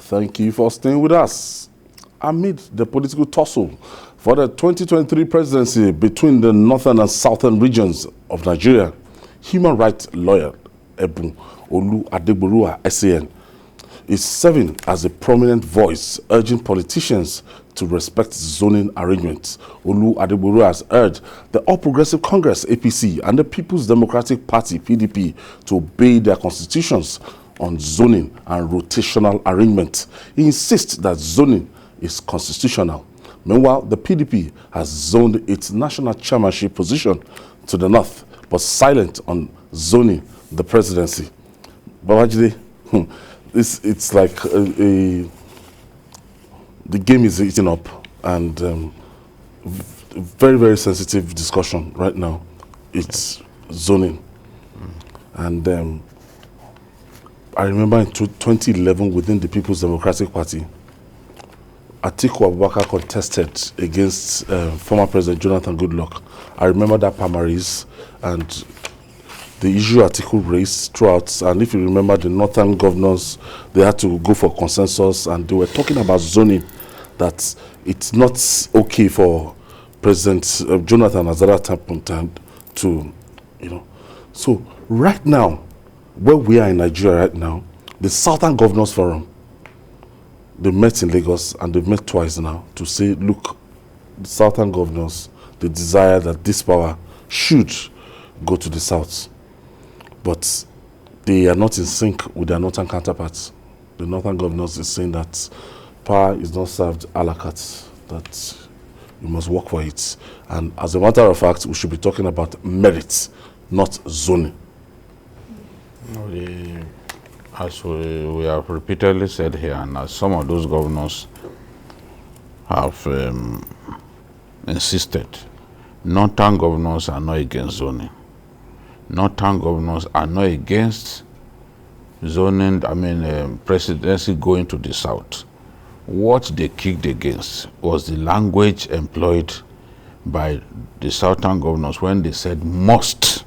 Thank you for staying with us. Amid the political tussle for the 2023 presidency between the northern and southern regions of Nigeria, human rights lawyer Ebun Olu Adegborua SAN is serving as a prominent voice urging politicians to respect zoning arrangements. Olu Adegborua has urged the All Progressive Congress APC and the People's Democratic Party PDP to obey their constitutions on zoning and rotational arrangement. He insists that zoning is constitutional. Meanwhile, the PDP has zoned its national chairmanship position to the north, but silent on zoning the presidency. Babajide, it's like the game is eating up, and very, very sensitive discussion right now. It's zoning. And I remember in 2011 within the People's Democratic Party, Atiku Abubakar contested against former President Jonathan Goodluck. I remember that primaries and the issue Atiku raised throughout. And if you remember, the northern governors, they had to go for consensus, and they were talking about zoning, that it's not okay for President Jonathan at that time to, So right now, where we are in Nigeria right now, the Southern Governors Forum, they met in Lagos, and they've met twice now to say, look, the Southern governors, they desire that this power should go to the South. But they are not in sync with their Northern counterparts. The Northern governors is saying that power is not served a la carte, that you must work for it. And as a matter of fact, we should be talking about merit, not zoning. As we have repeatedly said here, and as some of those governors have insisted, northern governors are not against zoning. Northern governors are not against zoning, presidency going to the south. What they kicked against was the language employed by the southern governors when they said must.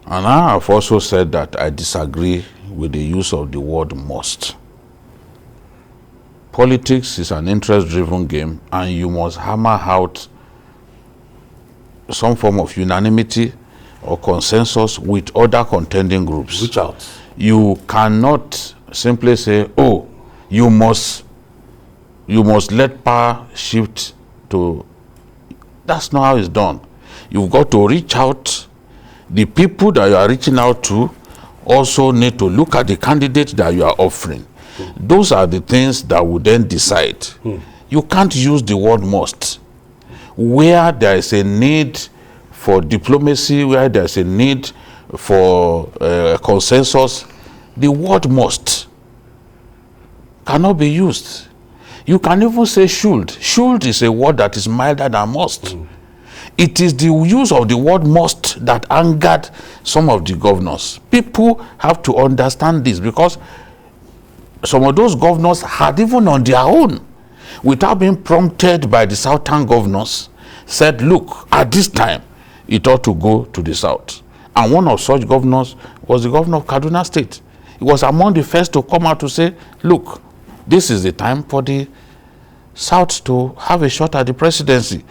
And I have also said that I disagree with the use of the word must. Politics is an interest-driven game, and you must hammer out some form of unanimity or consensus with other contending groups. Reach out. You cannot simply say, oh, you must let power shift to... That's not how it's done. You've got to reach out. The people that you are reaching out to also need to look at the candidate that you are offering. Those are the things that will then decide. You can't use the word must. Where there is a need for diplomacy, where there is a need for consensus, the word must cannot be used. You can even say should. Should is a word that is milder than must. It is the use of the word must that angered some of the governors. People have to understand this, because some of those governors had, even on their own, without being prompted by the southern governors, said, look, at this time, it ought to go to the south. And one of such governors was the governor of Kaduna State. He was among the first to come out to say, look, this is the time for the south to have a shot at the presidency.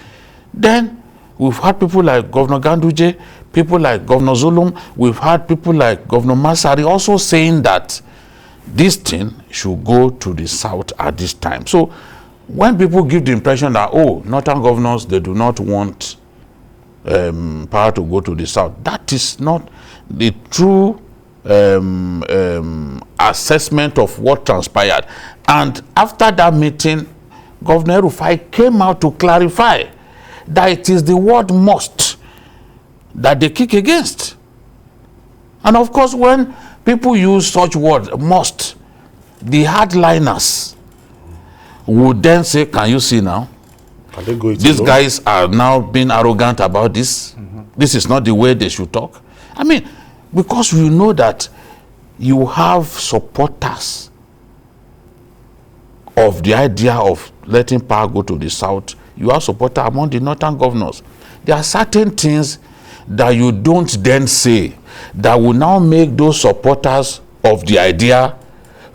Then we've had people like Governor Ganduje, people like Governor Zulum, we've had people like Governor Masari also saying that this thing should go to the south at this time. So when people give the impression that, oh, northern governors, they do not want power to go to the south, that is not the true assessment of what transpired. And after that meeting, Governor Rufai came out to clarify that it is the word must that they kick against. And of course, when people use such words, must, the hardliners would then say, can you see now? These guys are now being arrogant about this. This is not the way they should talk. I mean, because we know that you have supporters of the idea of letting power go to the south. You have supporters among the northern governors. There are certain things that you don't then say that will now make those supporters of the idea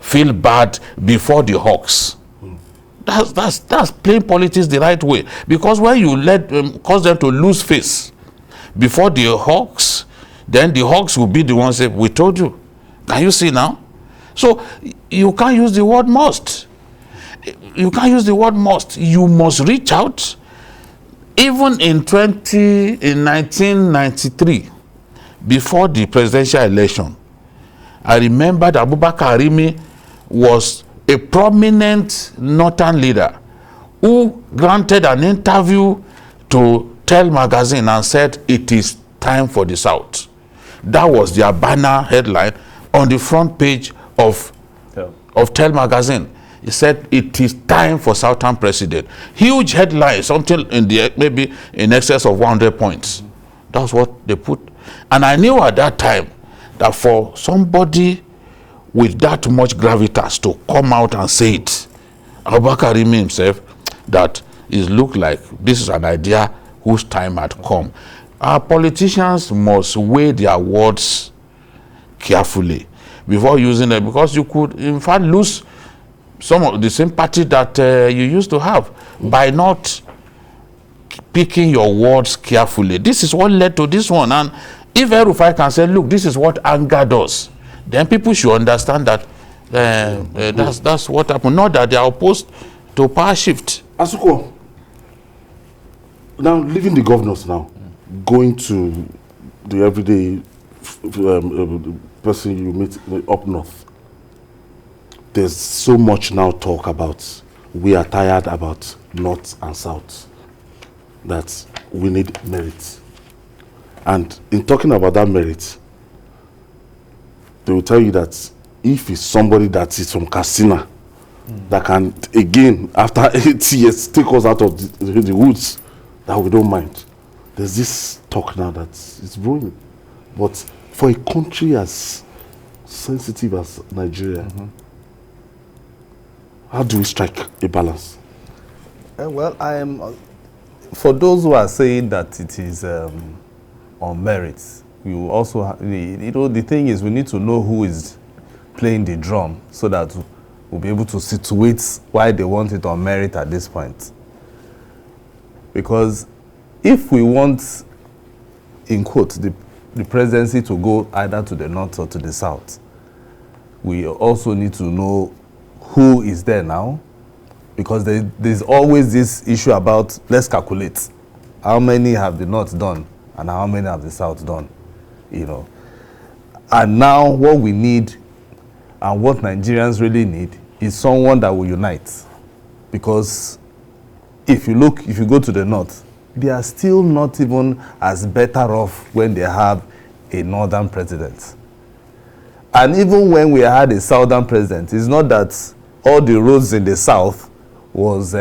feel bad before the hawks. That's playing politics the right way. Because when you let cause them to lose face before the hawks, then the hawks will be the ones that we told you. Can you see now? So you can't use the word must. You can't use the word must. You must reach out. Even in 1993, before the presidential election, I remember that Abubakar Arimi was a prominent northern leader who granted an interview to Tel magazine and said it is time for the South. That was their banner headline on the front page of Tel magazine. He said it is time for Southern president. Huge headline, something in the maybe in excess of 100 points. That's what they put. And I knew at that time that for somebody with that much gravitas to come out and say it, Abubakar Arimi himself, that it looked like this is an idea whose time had come. Our politicians must weigh their words carefully before using it, because you could in fact lose some of the sympathy that you used to have by not picking your words carefully. This is what led to this one. And if El-Rufai can say, look, this is what anger does, then people should understand that that's what happened. Not that they are opposed to power shift. Asuko, now leaving the governors now, going to the everyday person you meet up north, there's so much now talk about, we are tired about north and south, that we need merit. And in talking about that merit, they will tell you that if it's somebody that is from Katsina, that can, again, after 8 years, take us out of the woods, that we don't mind. There's this talk now that it's brewing. But for a country as sensitive as Nigeria, how do we strike a balance? Well, I am, for those who are saying that it is on merit, you also, the thing is we need to know who is playing the drum so that we'll be able to situate why they want it on merit at this point. Because if we want, in quote, the presidency to go either to the north or to the south, we also need to know who is there now, because there's always this issue about, let's calculate how many have the north done and how many have the south done, you know. And now what we need and what Nigerians really need is someone that will unite. Because if you go to the north, they are still not even as better off when they have a northern president. And even when we had a southern president, it's not that all the roads in the south was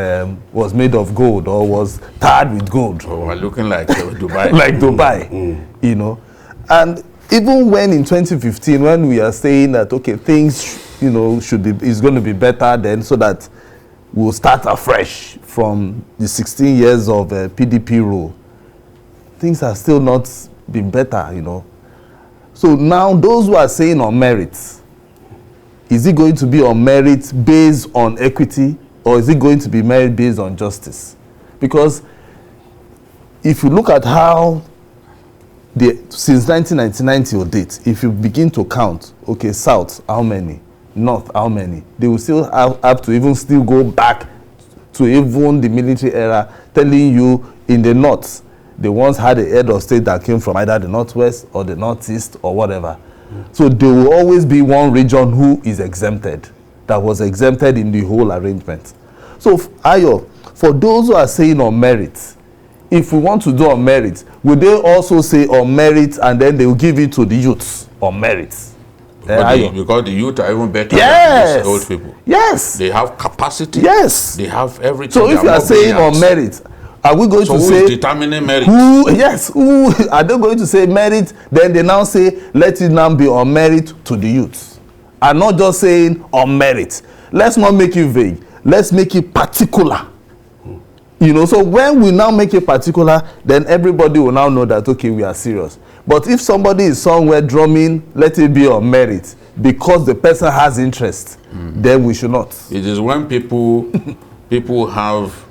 made of gold or was tarred with gold. Oh, we're looking like Dubai. Like Dubai, you know. And even when in 2015, when we are saying that, okay, things, you know, is going to be better then, so that we'll start afresh from the 16 years of PDP rule, things are still not been better, you know. So now those who are saying on merit, is it going to be on merit based on equity, or is it going to be merit based on justice? Because if you look at how since 1999 till date, if you begin to count, okay, south, how many? North, how many? They will still have to even still go back to even the military era, telling you in the north, they once had a head of state that came from either the northwest or the northeast or whatever. So there will always be one region who is exempted, that was exempted in the whole arrangement. So, Ayo, for those who are saying on merit, if we want to do on merit, will they also say on merit and then they will give it to the youths on merit? Because the youth are even better yes. than these old people. Yes. They have capacity. Yes. They have everything. So if you are saying on merit, are we going to say... who is determining merit? Who are they going to say merit? Then they now say, let it now be on merit to the youth. And not just saying on merit. Let's not make it vague. Let's make it particular. You know, so when we now make it particular, then everybody will now know that, okay, we are serious. But if somebody is somewhere drumming, let it be on merit, because the person has interest, then we should not. It is when people have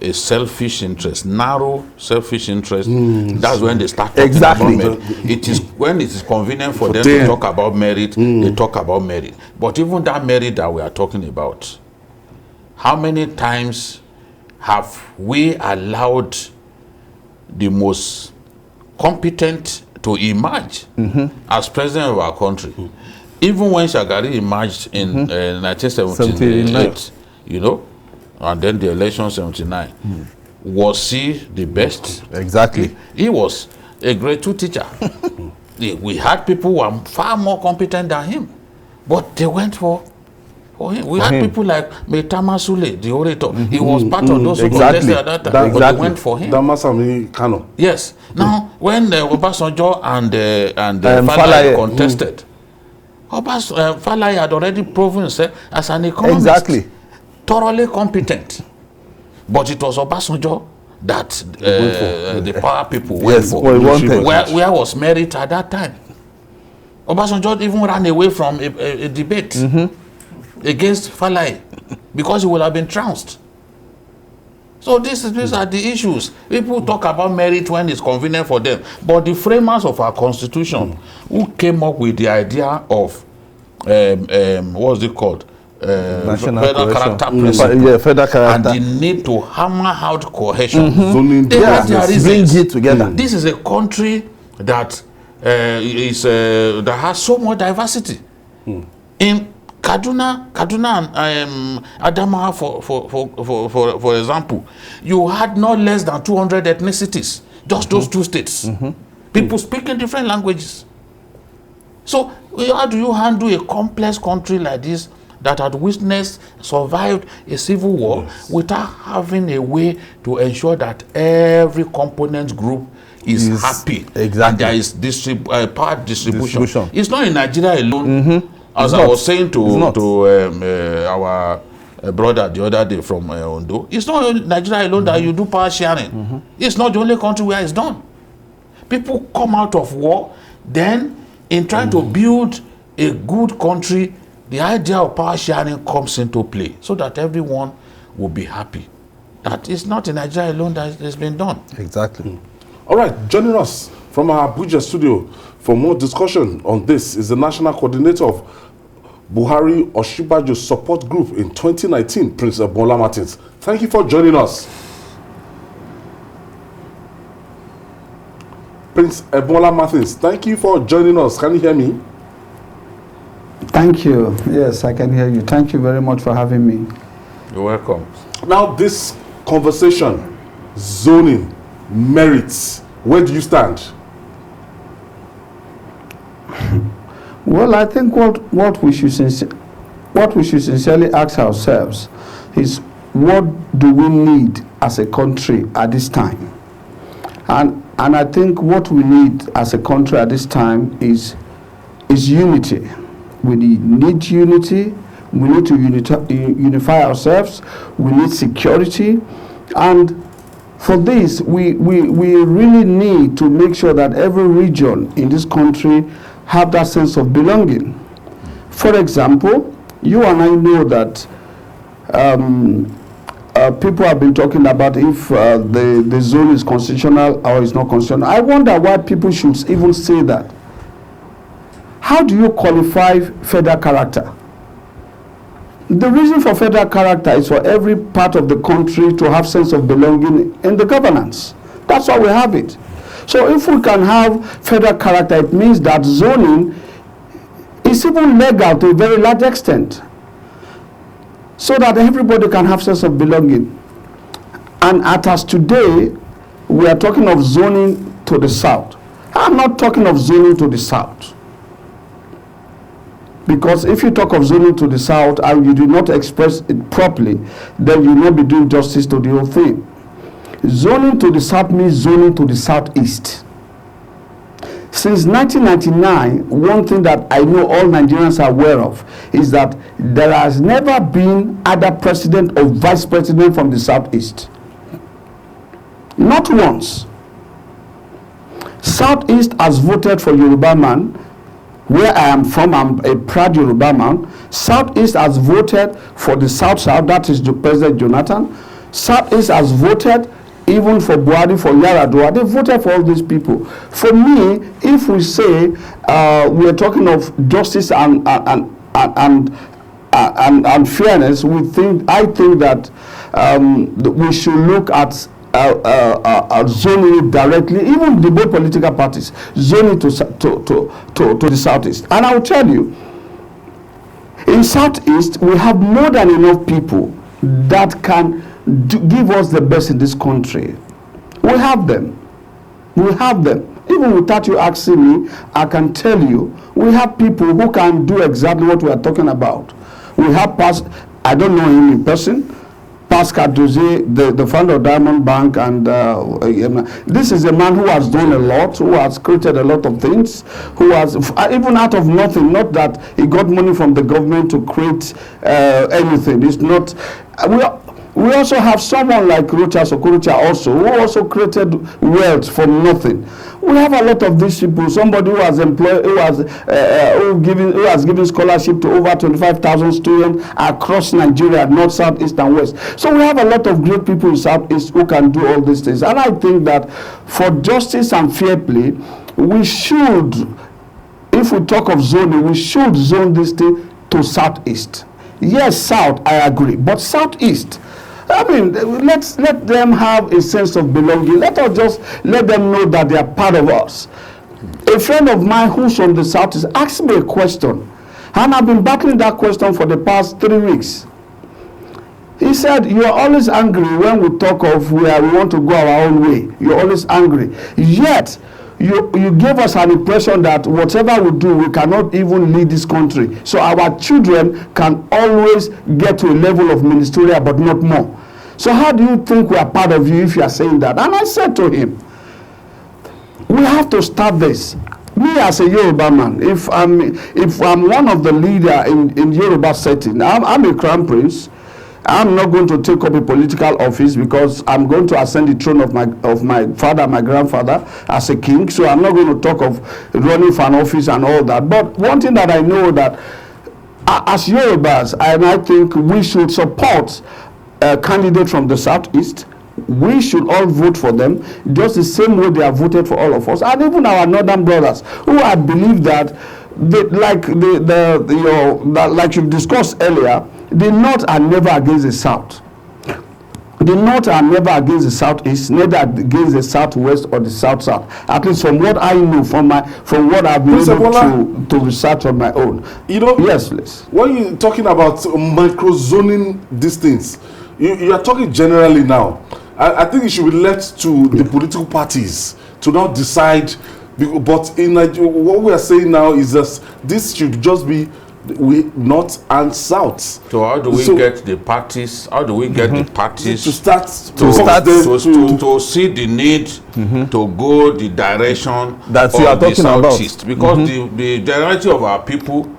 a selfish interest, narrow selfish interest, that's when they start talking about merit. It is when it is convenient for them to talk about merit, they talk about merit. But even that merit that we are talking about, how many times have we allowed the most competent to emerge as president of our country? Even when Shagari emerged in 1978, you know, and then the election 79, was he the best? Exactly. He was a grade 2 teacher. We had people who were far more competent than him, but they went for him. We had people like Metama Sule, the orator. He was part of those who contested at that time, but they went for him. Damasami Kano. Yes. Now, when Obasanjo and Falai contested, Falai had already proven himself as an economist, thoroughly competent. But it was Obasanjo that the power people went for. Where was merit at that time? Obasanjo even ran away from a debate against Falai because he would have been trounced. So these are the issues. People talk about merit when it's convenient for them. But the framers of our constitution who came up with the idea of what's it called? Federal character principle. Federal character. And the need to hammer out cohesion. They have their reasons. Bring it together. This is a country that that has so much diversity. In Kaduna and Adamawa, for example, you had no less than 200 ethnicities, just those two states. People speaking different languages. So how do you handle a complex country like this that had survived a civil war without having a way to ensure that every component group is happy? And there is power distribution. It's not in Nigeria alone. As I was saying to our brother the other day from Ondo, it's not in Nigeria alone that you do power sharing. It's not the only country where it's done. People come out of war, then in trying to build a good country, the idea of power sharing comes into play so that everyone will be happy. That is not in Nigeria alone that it's been done. Exactly. All right, joining us from our Abuja studio for more discussion on this is the national coordinator of Buhari Oshibajo Support Group in 2019, Prince Ebola Martins. Thank you for joining us. Prince Ebola Martins, thank you for joining us. Can you hear me? Thank you. Yes, I can hear you. Thank you very much for having me. You're welcome. Now, this conversation, zoning, merits, where do you stand? Well, I think what we should sincerely ask ourselves is, what do we need as a country at this time? And I think what we need as a country at this time is unity. We need unity. We need to unify ourselves. We need security. And for this, we really need to make sure that every region in this country have that sense of belonging. For example, you and I know that people have been talking about if the zone is constitutional or is not constitutional. I wonder why people should even say that. How do you qualify federal character? The reason for federal character is for every part of the country to have sense of belonging in the governance. That's why we have it. So if we can have federal character, it means that zoning is even legal to a very large extent, so that everybody can have sense of belonging. And as today, we are talking of zoning to the south. I'm not talking of zoning to the south. Because if you talk of zoning to the south and you do not express it properly, then you will not be doing justice to the whole thing. Zoning to the south means zoning to the southeast. Since 1999, one thing that I know all Nigerians are aware of is that there has never been either president or vice president from the southeast. Not once. Southeast has voted for Yoruba man. Where I am from, I'm a proud Yoruba man. Southeast has voted for the South-South, that is the President Jonathan. Southeast has voted even for Buhari, for Yaradua. They voted for all these people. For me, if we say we are talking of justice and fairness, I think that we should look at zoning it directly, even the both political parties, zoning to the Southeast. And I will tell you, in Southeast, we have more than enough people that can give us the best in this country. We have them. We have them. Even without you asking me, I can tell you, we have people who can do exactly what we are talking about. We have I don't know him in person, Pascal Dozie, the founder of Diamond Bank, and this is a man who has done a lot, who has created a lot of things, who has, even out of nothing, not that he got money from the government to create anything. It's not, we also have someone like Rocha Sokorucha also, who also created wealth from nothing. We have a lot of these people. Somebody who has employed, who has given scholarship to over 25,000 students across Nigeria, North, South, East, and West. So we have a lot of great people in Southeast who can do all these things. And I think that for justice and fair play, we should, if we talk of zoning, we should zone this thing to Southeast. Yes, South, I agree, but Southeast. I mean, let them have a sense of belonging. Let us just let them know that they are part of us. A friend of mine who's from the Southeast asked me a question, and I've been battling that question for the past 3 weeks. He said, "You are always angry when we talk of where we want to go our own way. You're always angry. Yet, you gave us an impression that whatever we do, we cannot even lead this country. So our children can always get to a level of ministerial, but not more. So how do you think we are part of you if you are saying that?" And I said to him, we have to start this. Me as a Yoruba man, if I'm one of the leader in Yoruba setting, I'm a crown prince. I'm not going to take up a political office because I'm going to ascend the throne of my father, my grandfather, as a king. So I'm not going to talk of running for an office and all that. But one thing that I know that as Yorubas, and I think we should support a candidate from the Southeast. We should all vote for them just the same way they have voted for all of us, and even our northern brothers who I believe that like you've discussed earlier, the North are never against the South. The North are never against the Southeast, neither against the Southwest or the South-South. At least from what I know, from what I've been able to research on my own. You know, yes, please. When you're talking about micro-zoning these things, you are talking generally now. I think it should be left to the political parties to now decide. But in Nigeria, what we are saying now is that this should just be North and South. So how do we get the parties? How do we get the parties to see the need to go the direction that you are talking about? Because the majority of our people,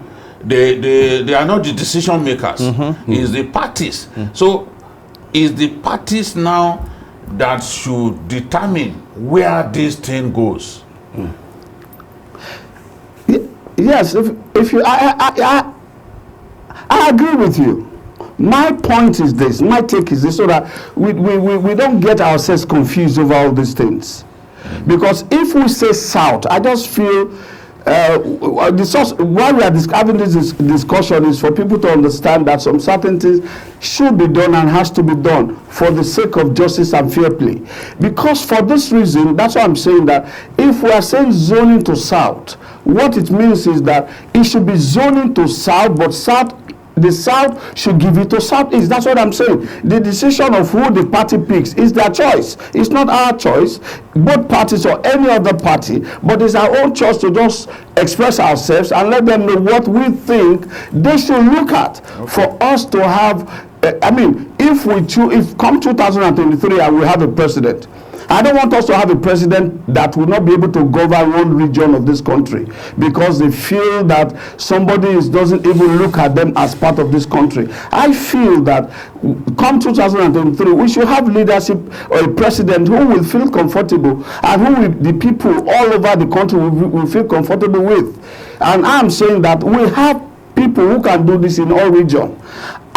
they are not the decision makers. It's the parties. So it's the parties now that should determine where this thing goes. Yes, if you, I agree with you. My point is this. My take is this, so that we don't get ourselves confused over all these things. Because if we say South, I just feel the source why we are having this discussion is for people to understand that some certain things should be done and has to be done for the sake of justice and fair play. Because for this reason, that's why I'm saying that if we are saying zoning to South, what it means is that it should be zoning to South, but the South should give it to Southeast. That's what I'm saying. The decision of who the party picks is their choice. It's not our choice, both parties or any other party, but it's our own choice to just express ourselves and let them know what we think they should look at for us to have. I mean, if come 2023 and we have a president, I don't want us to have a president that will not be able to govern one region of this country because they feel that somebody doesn't even look at them as part of this country. I feel that come 2023, we should have leadership or a president who will feel comfortable and who the people all over the country will feel comfortable with. And I'm saying that we have people who can do this in all regions.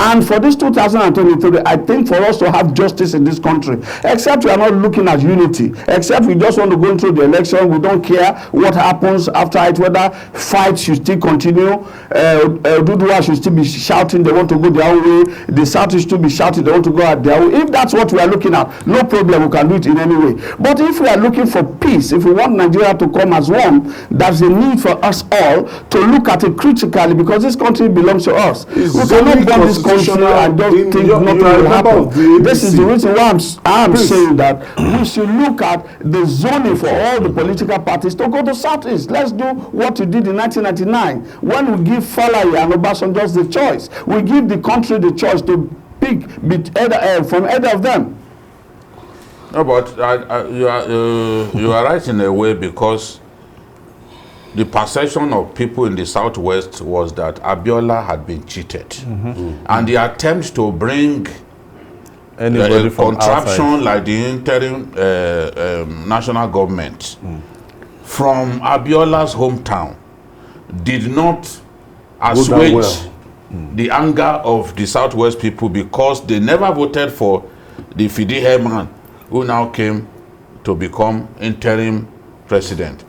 And for this 2023, I think for us to have justice in this country, except we are not looking at unity, except we just want to go into the election, we don't care what happens after it, whether fights should still continue, Dudua should still be shouting they want to go their own way, the South should still be shouting they want to go at their way. If that's what we are looking at, no problem, we can do it in any way. But if we are looking for peace, if we want Nigeria to come as one, there's a need for us all to look at it critically because this country belongs to us. We cannot burn this country and don't think nothing will happen. This is the reason why I'm saying that we should look at the zoning for all the political parties to go to Southeast. Let's do what we did in 1999 when we give Falai and Obasanjo the choice. We give the country the choice to pick from either of them. No, but you are right in a way because the perception of people in the Southwest was that Abiola had been cheated. And the attempt to bring a contraption outside, like the interim national government from Abiola's hometown did not assuage the anger of the Southwest people because they never voted for the Fidi Herman who now came to become interim president.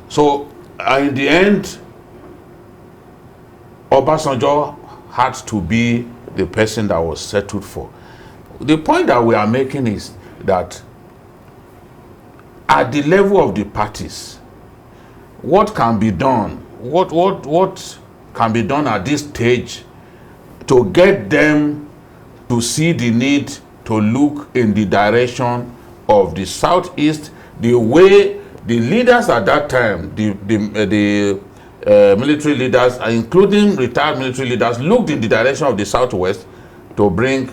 So in the end, Obasanjo had to be the person that was settled for. The point that we are making is that at the level of the parties, what can be done? What can be done at this stage to get them to see the need to look in the direction of the Southeast, the way the leaders at that time, the military leaders, including retired military leaders, looked in the direction of the Southwest to bring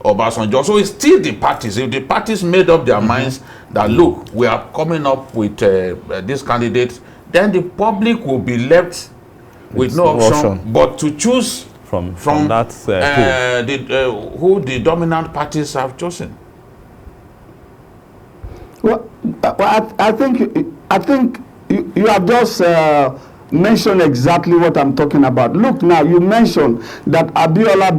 Obasanjo. So it's still the parties. If the parties made up their minds that, look, we are coming up with this candidate, then the public will be left with no option but to choose from that who the dominant parties have chosen. Well, I think you have just mentioned exactly what I'm talking about. Look now, you mentioned that Abiola,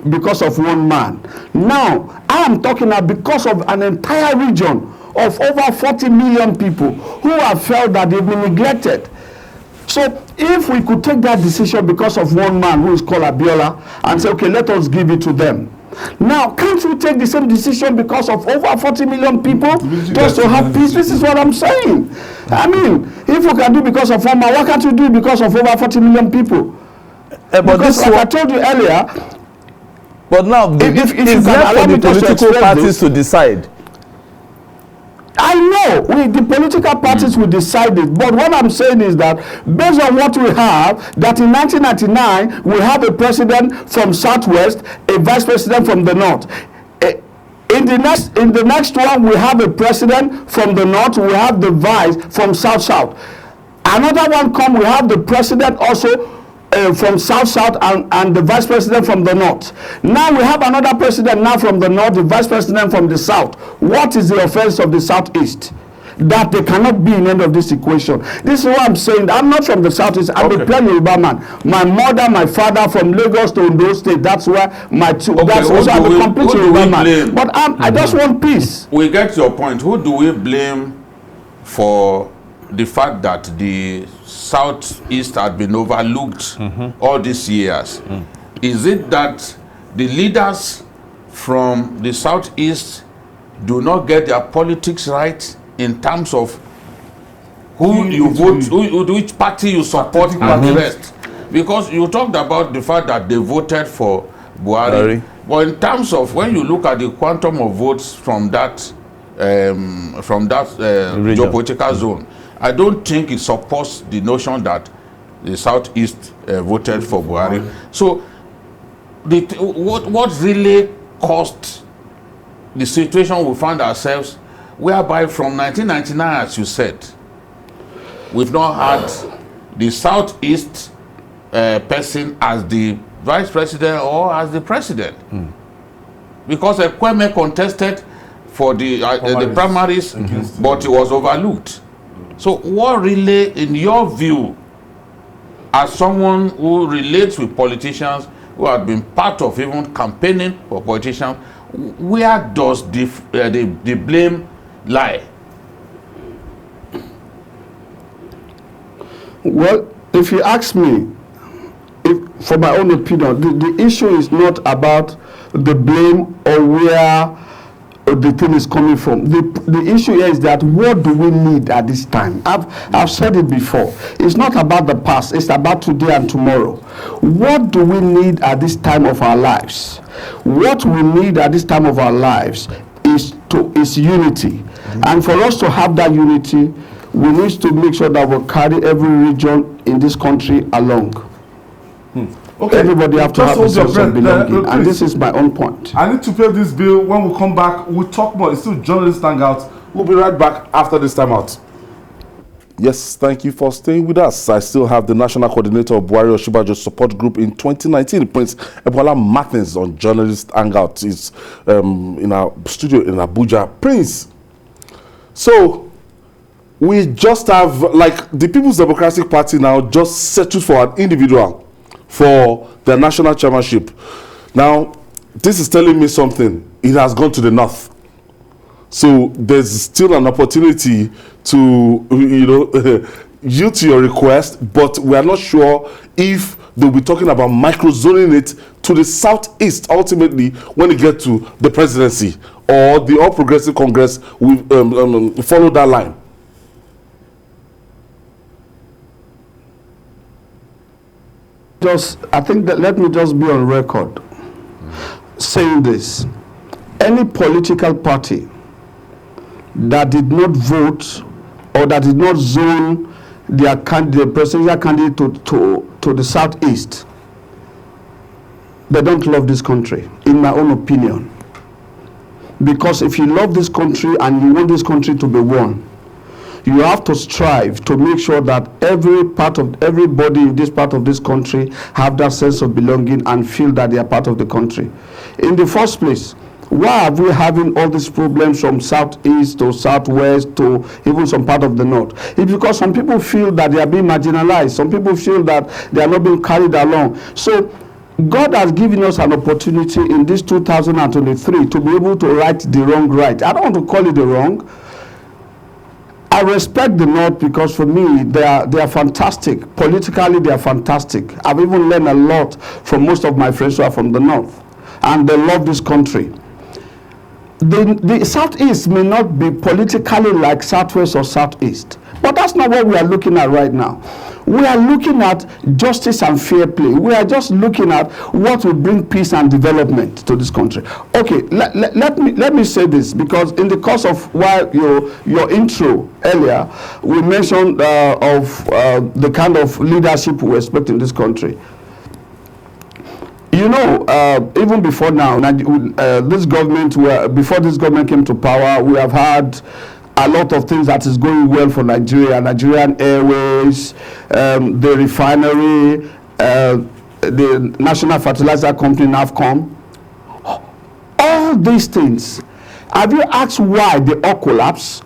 because of one man. Now, I am talking about because of an entire region of over 40 million people who have felt that they've been neglected. So if we could take that decision because of one man who is called Abiola and say, okay, let us give it to them. Now, can't we take the same decision because of over 40 million people just to have peace? This is what I'm saying. I mean, if we can do because of one man, why can't we do it because of over 40 million people? But because like I told you earlier, but now, if it's left for the political parties to decide. I know the political parties will decide it, but what I'm saying is that based on what we have, that in 1999 we have a president from Southwest, a vice president from the North. In the next one we have a president from the North, we have the vice from South. Another one we have the president also from South and the vice president from the North. Now we have another president now from the North, the vice president from the South. What is the offense of the Southeast? That they cannot be in any of this equation. This is what I'm saying. I'm not from the Southeast. I'm a plain Yoruba man. My mother, my father from Lagos to Ondo State. That's where my two. That's also I'm a complete Yoruba man. But I just want peace. We get your point. Who do we blame for the fact that the Southeast had been overlooked all these years? Is it that the leaders from the Southeast do not get their politics right in terms of who you vote, which party you support and the rest? Because you talked about the fact that they voted for Buhari. But in terms of when you look at the quantum of votes from that geopolitical zone, I don't think it supports the notion that the Southeast voted for Buhari. So what really caused the situation we found ourselves, whereby from 1999, as you said, we've not had the Southeast person as the vice president or as the president. Because Kwame contested for the primaries, but it was overlooked. So what really, in your view, as someone who relates with politicians, who have been part of even campaigning for politicians, where does the blame lie? Well, if you ask me, for my own opinion, the issue is not about the blame or where the thing is coming from. The issue here is that what do we need at this time? I've said it before. It's not about the past. It's about today and tomorrow. What do we need at this time of our lives? What we need at this time of our lives is unity. And for us to have that unity, we need to make sure that we carry every region in this country along. Okay. Everybody have to have a sense of belonging, and this is my own point. I need to pay this bill. When we come back, we'll talk more. It's still Journalist Hangout. We'll be right back after this time out. Yes, thank you for staying with us. I still have the National Coordinator of Buhari Osinbajo Support Group in 2019, Prince Ebola Martins, on Journalist Hangout. He's in our studio in Abuja. Prince, so we just have, like, the People's Democratic Party now just settled for an individual for the national chairmanship. Now, this is telling me something. It has gone to the north. So there's still an opportunity to, yield to your request, but we are not sure if they'll be talking about micro-zoning it to the southeast ultimately when it gets to the presidency, or the All Progressive Congress will follow that line. I think that let me just be on record saying this. Any political party that did not vote or that did not zone their presidential candidate to the southeast, they don't love this country, in my own opinion. Because if you love this country and you want this country to be one, you have to strive to make sure that everybody in this part of this country have that sense of belonging and feel that they are part of the country. In the first place, why are we having all these problems from southeast to southwest to even some part of the north? It's because some people feel that they are being marginalized. Some people feel that they are not being carried along. So God has given us an opportunity in this 2023 to be able to right the wrong right. I don't want to call it the wrong. I respect the North because for me they are fantastic. Politically they are fantastic. I've even learned a lot from most of my friends who are from the North, and they love this country. The Southeast may not be politically like Southwest or Southeast, but that's not what we are looking at right now. We are looking at justice and fair play. We are just looking at what will bring peace and development to this country. Okay, let me say this, because in the course of your intro earlier, we mentioned of the kind of leadership we expect in this country. You know, even before now, before this government came to power, we have had a lot of things that is going well for Nigeria. Nigerian Airways, the refinery, the National Fertilizer Company, NAFCOM. All these things. Have you asked why they all collapse?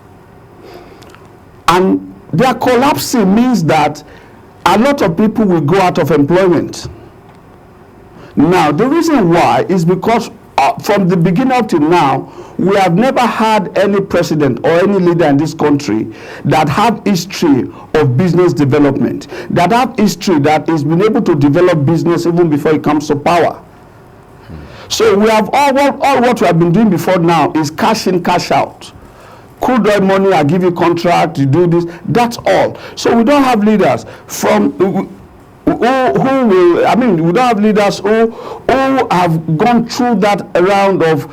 And their collapsing means that a lot of people will go out of employment. Now, the reason why is because from the beginning up to now, we have never had any president or any leader in this country that have history of business development, that have history that has been able to develop business even before it comes to power. So we have all what we have been doing before now is cash in, cash out. Crude oil money, I give you contract, you do this, that's all. So we don't have leaders we don't have leaders who have gone through that round of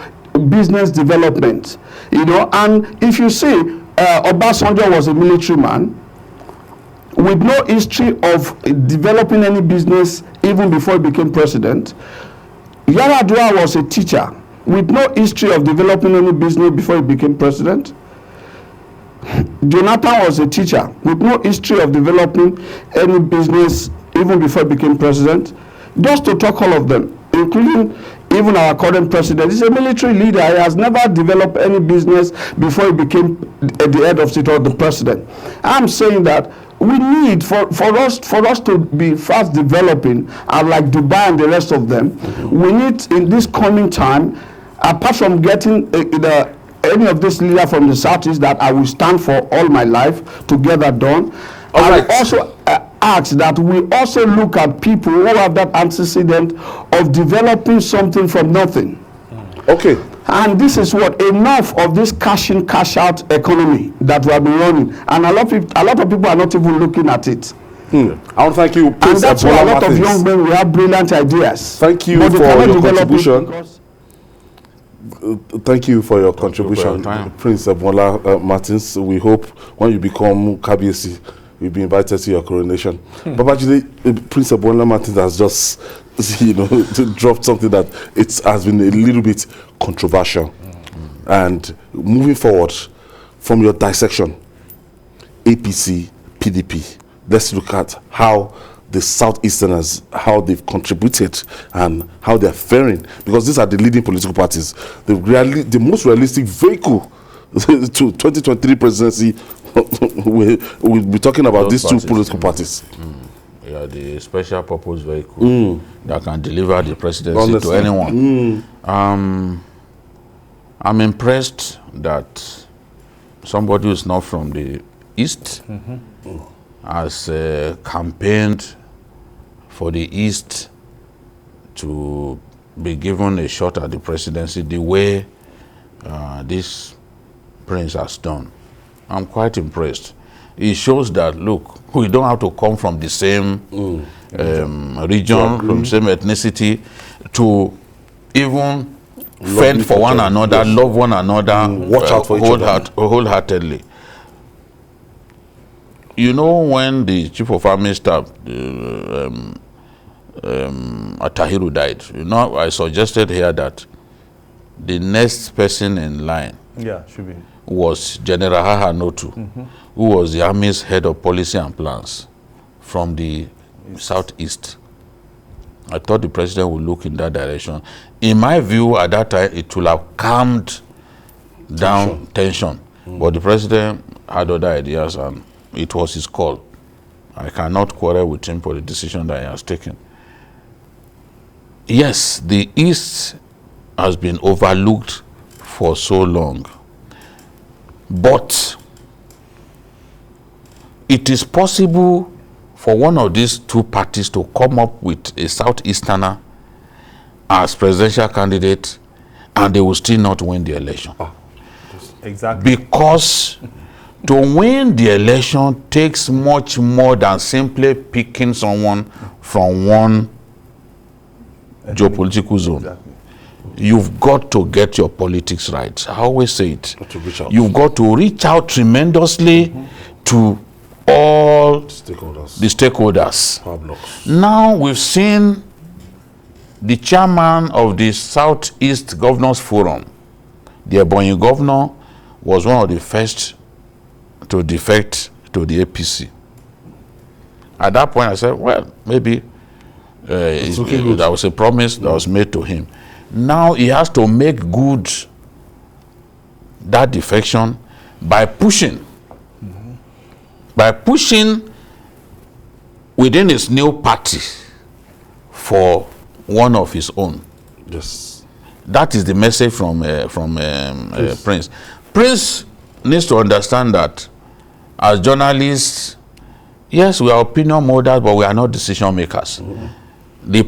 business development, and if you see, Obasanjo was a military man with no history of developing any business even before he became president. Yaradua was a teacher with no history of developing any business before he became president. Jonathan was a teacher with no history of developing any business even before he became president. Just to talk all of them, including even our current president. He's a military leader. He has never developed any business before he became the head of state or the president. I'm saying that we need for us to be fast developing, and like Dubai and the rest of them, we need in this coming time, apart from getting any of this leader from the Southeast that I will stand for all my life to get that done. I will also ask that we also look at people who have that antecedent of developing something from nothing. Okay. And this is what enough of this cash in, cash out economy that we have been running, and a lot of people are not even looking at it. I want to thank you, Prince. And that's why a lot of young men, we have brilliant ideas. Thank you for your contribution. Thank you for your contribution, Prince Abola Martins. We hope when you become KBC, you'll be invited to your coronation. But actually, Prince Abola Martins has just, dropped something that it has been a little bit controversial. And moving forward from your dissection, APC, PDP, let's look at how the Southeasterners, how they've contributed and how they're faring, because these are the leading political parties. The most realistic vehicle to 2023 presidency, we'll be talking about these two political parties. Yeah, the special purpose vehicle that can deliver the presidency to anyone. I'm impressed that somebody who's not from the East has campaigned for the East to be given a shot at the presidency the way this prince has done. I'm quite impressed. It shows that, look, we don't have to come from the same region, from the same ethnicity, to even fend for one another, love one another, watch out for each other wholeheartedly. You know, when the chief of army staff, Atahiru died, I suggested here that the next person in line should be was General Hahanotu, who was the army's head of policy and plans from the Southeast. I thought the president would look in that direction. In my view, at that time, it would have calmed down tension. But the president had other ideas, and it was his call. I cannot quarrel with him for the decision that he has taken. Yes, the East has been overlooked for so long. But it is possible for one of these two parties to come up with a Southeasterner as presidential candidate, and they will still not win the election. Exactly. Because to win the election takes much more than simply picking someone from one geopolitical zone. Exactly. You've got to get your politics right. I always say it. You've got to reach out tremendously to all the stakeholders. Now we've seen the chairman of the Southeast Governors Forum, the Ebonyi governor, was one of the first to defect to the APC. At that point, I said, well, maybe that was a promise that was made to him. Now he has to make good that defection by pushing. By pushing within his new party for one of his own. Yes. That is the message from Prince. Prince needs to understand that as journalists, yes, we are opinion molders, but we are not decision makers. The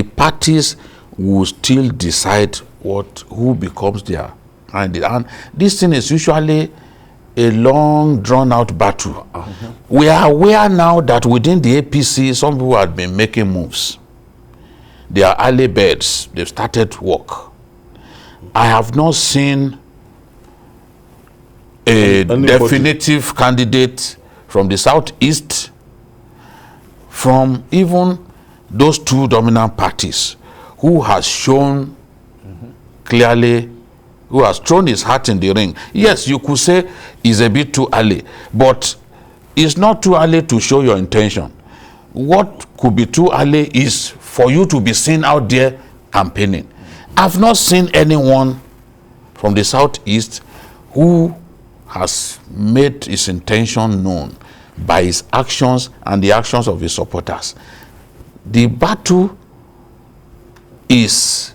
parties will still decide who becomes their candidate. And this thing is usually a long, drawn-out battle. We are aware now that within the APC, some people have been making moves. They are early birds. They've started work. I have not seen a definitive candidate from the Southeast, from even those two dominant parties, who has shown clearly, who has thrown his hat in the ring. Yes, you could say it's a bit too early, but it's not too early to show your intention. What could be too early is for you to be seen out there campaigning. I've not seen anyone from the Southeast who has made his intention known by his actions and the actions of his supporters. The battle is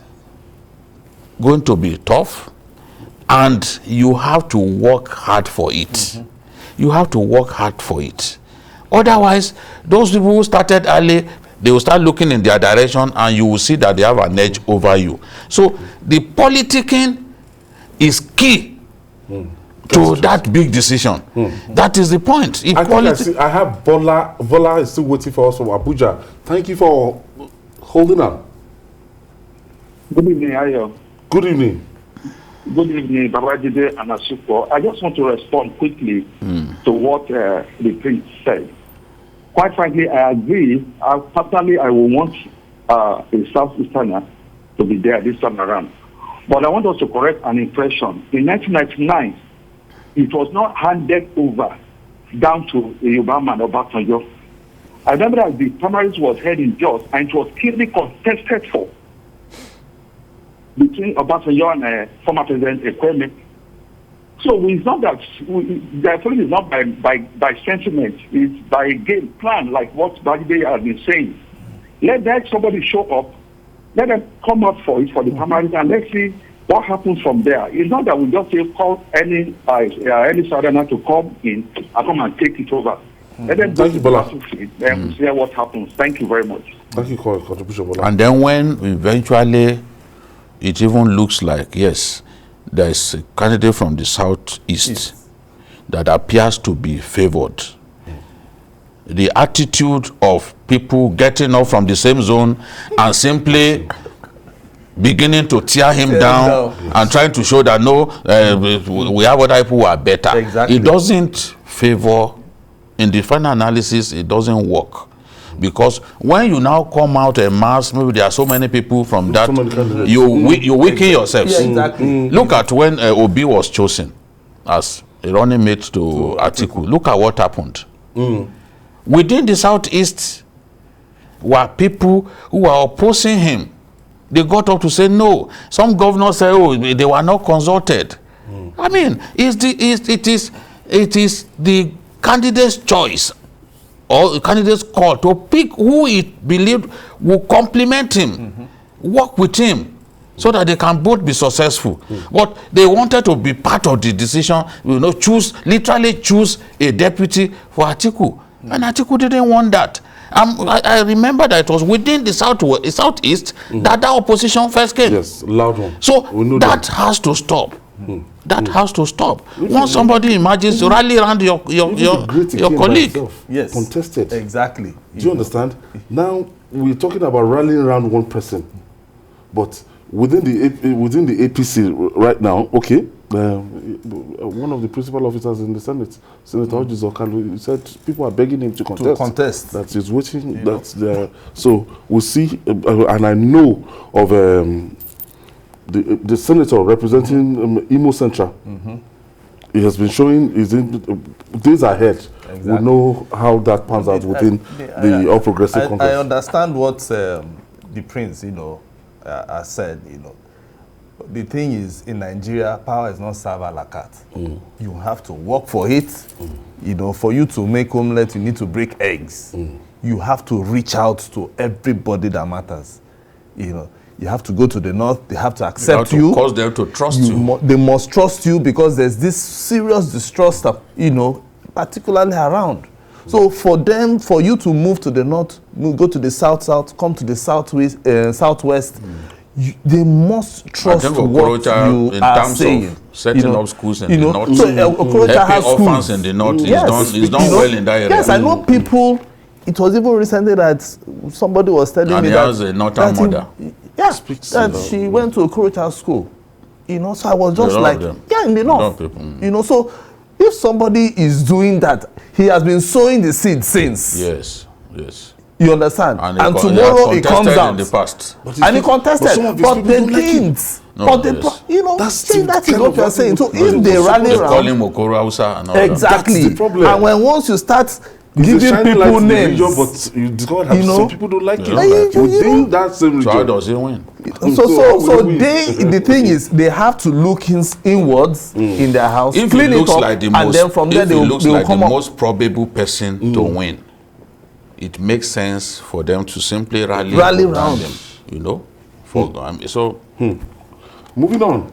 going to be tough, and you have to work hard for it. You have to work hard for it. Otherwise, those people who started early, they will start looking in their direction, and you will see that they have an edge over you. So the politicking is key to that big decision. That is the point. I have Bola is still waiting for us from Abuja. Thank you for holding on. Good evening, Ayo. Good evening. Good evening, Babajide and Asupo. I just want to respond quickly to what the prince said. Quite frankly, I agree. Personally, I will want a Southeasterner to be there this time around. But I want us to correct an impression. In 1999, it was not handed over down to a Yoruba man or Obasanjo. I remember that the primaries was held in Jos, and it was keenly contested for between Obasanjo and former President Ekweme. So it's not that the policy is not by sentiment, it's by a game plan, like what Badide has been saying. Let somebody show up, let them come out for it for the primaries, and let's see what happens from there. It's not that we just say call any southerner to come in and come and take it over. Let them go to the battlefield, then see what happens. Thank you very much. Thank you for your contribution, Bola. And then when eventually it even looks like, yes, there is a candidate from the Southeast that appears to be favored. The attitude of people getting up from the same zone and simply beginning to tear him down and trying to show that no, we have other people who are better. Exactly. It doesn't favor, in the final analysis, it doesn't work. Because when you now come out en masse, maybe there are so many people from that, you weaken yourselves. Yeah, exactly. Look at when Obi was chosen as a running mate to Atiku. Look at what happened. Within the Southeast were people who were opposing him. They got up to say no. Some governors say, oh, they were not consulted. I mean, it is the candidate's choice or the candidate's call to pick who it believed will complement him, work with him, so that they can both be successful. But they wanted to be part of the decision, literally choose a deputy for Atiku. And Atiku didn't want that. I remember that it was within the Southeast that opposition first came. Yes, loud one. So that has to stop. That has to stop. Once somebody emerges, rally around your colleague. Yes. Contested. Exactly. Do you understand? Now we're talking about rallying around one person, but within the APC right now, okay, one of the principal officers in the Senate, Senator Oji Zokalu, said people are begging him to contest. That he's waiting. So we'll see, and I know of the senator representing Imo Central. He has been showing days ahead. Exactly. We'll know how that pans out within the All Progressive Congress. I understand what the prince, has said. The thing is, in Nigeria, power is not served a la carte. You have to work for it. For you to make omelette, you need to break eggs. You have to reach out to everybody that matters. You have to go to the north. They have to accept you. Cause them to trust you. They must trust you because there's this serious distrust, particularly around. So for you to move to the north, go to the south, come to the southwest, they must trust what you are saying. Setting up schools in the north. So Okorocha has schools in the north. He's done well in that area. Yes, I know people. It was even recently that somebody was telling me that. And he has a northern mother. That she went to Okorocha school. So I was just like, in the north. So if somebody is doing that, he has been sowing the seed since. Yes. You understand? And, And they tomorrow have it comes contested out. in the past. And he contested. some of these But people the don't like him. things, No, but yes. you know, That's see, the that is kind what of you are saying. So people- if they rally They call around, him Okoro Hausa and all exactly. That's the problem. And when once you start He's a giving shining light people in the names, region, but you discover that You know, some people don't like they him. don't like him. Within that same that. So how region. does he win? so the thing is, they have to look inwards in their house, If clean he it looks up, like the and most, then from there if they he will looks like the come up. most probable person to win, it makes sense for them to simply rally Rally around round him. You know, for so Moving on.